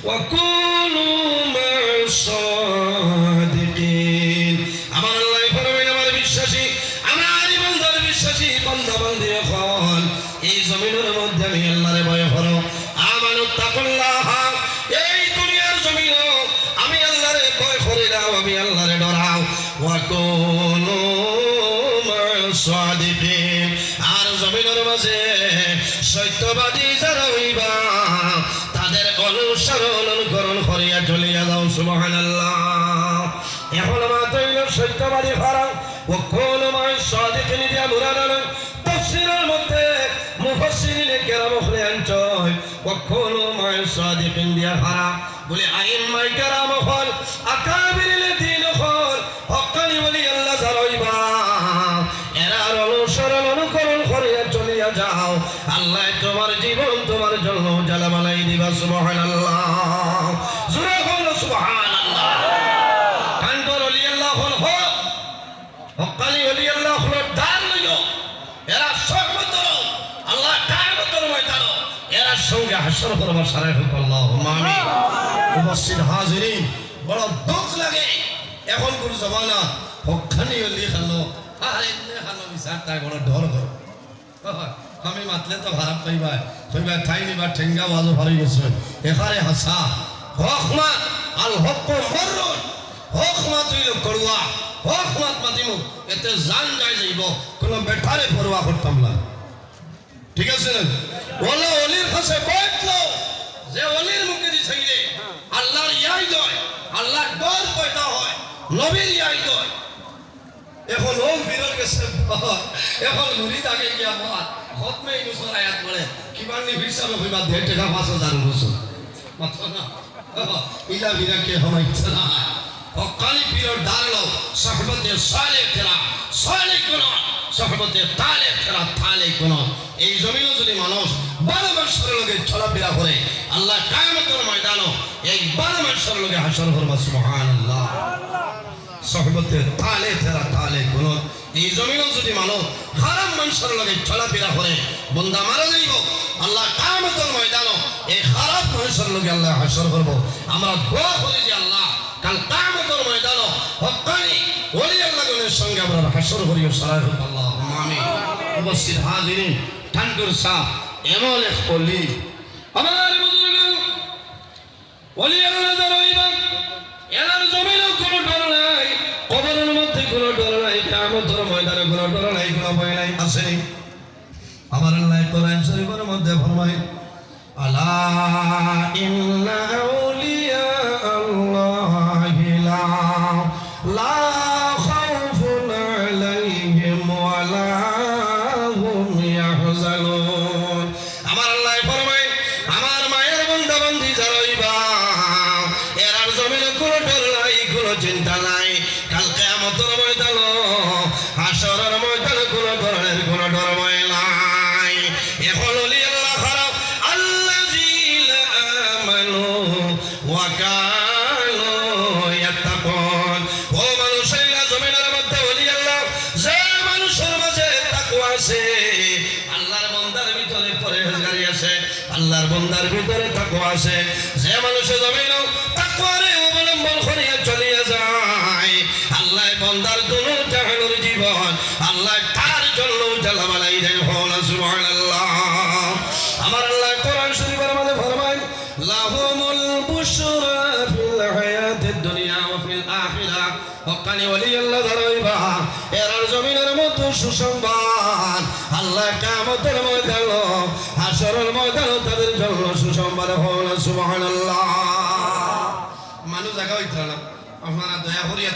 وكونوا مع الصادقين আমার আল্লাহ ফরমায় আমার বিশ্বাসী আমার ইমানদার বিশ্বাসী বান্দা বান্দি হল এই জমিনের মধ্যে আমি আল্লাহরে ভয় করো আমানুত্তাকুল্লাহ এই দুনিয়ার জমিনে আমি আল্লাহরে ভয় করি না আমি আল্লাহরে ডরাও ওয়াকুনু মা'আস-সাদিকিন আর জমিনের মাঝে সত্যবাদী যারা হইবা তাদের অনুকরণ করিয়া চলিয়া যাও সুবহানাল্লাহ এখন মাত্র সত্যবাদী হারাম ওয়াকুনু মা'আস-সাদিকিন দিয়া মুরাদ তাফসীরের মধ্যে মুফাসসিরিনে কেরাম আনছয় ওয়াকুনু মা'আস-সাদিকিন দিয়া হারাম বলে আইম্মায়ে কেরাম হল আকাবিরিল দ্বীন হল হক্কানি ওলি আল্লাহ যারা হইবা এরা অনুকরণ করিয়া চলিয়া যাও আল্লাহ তোমার জীবন তোমার জন্য জালামালাই দিবা সুবহানাল্লাহ জোরে বলো সুবহানাল্লাহ কান্তর ওলি আল্লাহ হল হক্কানি ওলি আল্লাহ হল দান লইও এরা সর্বতর আল্লাহ কায়ামতের ময়দানে এরা সঙ্গে হাসর করব সারাই হোক আল্লাহুম্মা আমিন উপস্থিত হাজিরিন বড় দুঃখ লাগে এখন কোন জমানা হক্কানি ওলি হলো আরে নে হলো বিচার তাই বড় ডর করো আমি মাতলে তো খারাপ পাইবা কইবা ঠাই নিবা ঠেঙ্গা বাজো ভারি গেছে এখানে হাসা হকমা আল হক মররুন হকমা তুই করুয়া হকমাত মাতিমু এতে জান যাই যাইব কোন বেঠারে পরোয়া করতাম না ঠিক আছে ওলা ওলির কাছে বইতলো যে ওলির মুখে দি ছাইরে আল্লাহর ইয়াই দয় আল্লাহর ডর পয়দা হয় নবীর ইয়াই দয় এখন ও বিরল গেছে এখন মুরিদ আগে গিয়া বাদ খতমে ইউসুর আয়াত পড়ে কিবানি হিসাবে হইবা 1.5 টাকা 5000 বছর মাত্র না ইলা বিরাকে হওয়া ইচ্ছা না হকানি পীর দাঁড়ালো সাহবতে সালে খেলা সালে কোন সাহবতে তালে খেলা তালে কোন এই জমিনে যদি মানুষ 12 মাসের লগে চলাফেরা করে আল্লাহ কিয়ামতের ময়দানে এই 12 মাসের লগে হাসর করবে সুবহানাল্লাহ সাহবতে তালে খেলা তালে কোন এই জমিনে যদি মানুষ হারাম মানুষের লগে চলাফেরা করে বান্দা মারা যাইব আল্লাহ কিয়ামতের ময়দানে এই খারাপ মানুষের লগে আল্লাহ হাসর করব আমরা দোয়া করি যে আল্লাহ কাল কিয়ামতের ময়দানে হক্কানি ওলি আল্লাহর সঙ্গে আমরা হাসর করিও সারাই হোক আল্লাহুম্মা আমিন উপস্থিত হাজিরিন ঠান্ডুর সাহ এমন এক ওলি আমার বুজুর্গ ওলি আল্লাহ যারা হইবা এনার জমিনে কোনো ডর নাই কবরের মধ্যে কোনো ডর নাই কিয়ামতের ময়দানে কোনো ডর নাই কোনো ভয় নাই আসেনি আমার আল্লাহ কোরআন শরীফের মধ্যে ফরমায় আলা ইন্না আউলিয়া আল্লাহি লা খাউফুন আলাইহিম ওয়া লা হুম ইয়াহজানুন আমার আল্লাহ ফরমায় আমার মায়ের বান্দা বান্দি যারা হইবা এরার জমিনে কোনো ডর নাই কোনো চিন্তা নাই কাল কিয়ামতের ময়দানে হাসরের ময়দানে কোনো ধরনের কোনো ডর ভয় নাই এখন ওলি আল্লাহ খারাপ আল্লাযীনা আমানু ওয়া কানু ইয়াত্তাকুন ও মানুষেরা জমিনের মধ্যে ওলি আল্লাহ যে মানুষের মাঝে তাকওয়া আছে আল্লাহর বান্দার ভিতরে পরহেজগারি আছে আল্লাহর বান্দার ভিতরে তাকওয়া আছে যে মানুষের জমিনে তাকওয়ারে অবলম্বন করিয়া চলিয়া যায় আল্লাহ বান্দার দুনো জাহানের জীবন আল্লাহ তার জন্য জালামালাই দেয় হলা সুবহানাল্লাহ আমার আল্লাহ কোরআন শরীফের মধ্যে ফরমায় লাহুমুল বুশরা ফিল হায়াতিদ দুনিয়া ওয়া ফিল আখিরাহ হক্কানি ওলি আল্লাহ যারা হইবা এরার জমিনের মতো সুসংবাদ আল্লাহ কিয়ামতের ময়দানে হাসরের ময়দানে তাদের জন্য সুসংবাদ হলা সুবহানাল্লাহ মানুষ জায়গা হইতো না আপনারা দয়া করিয়া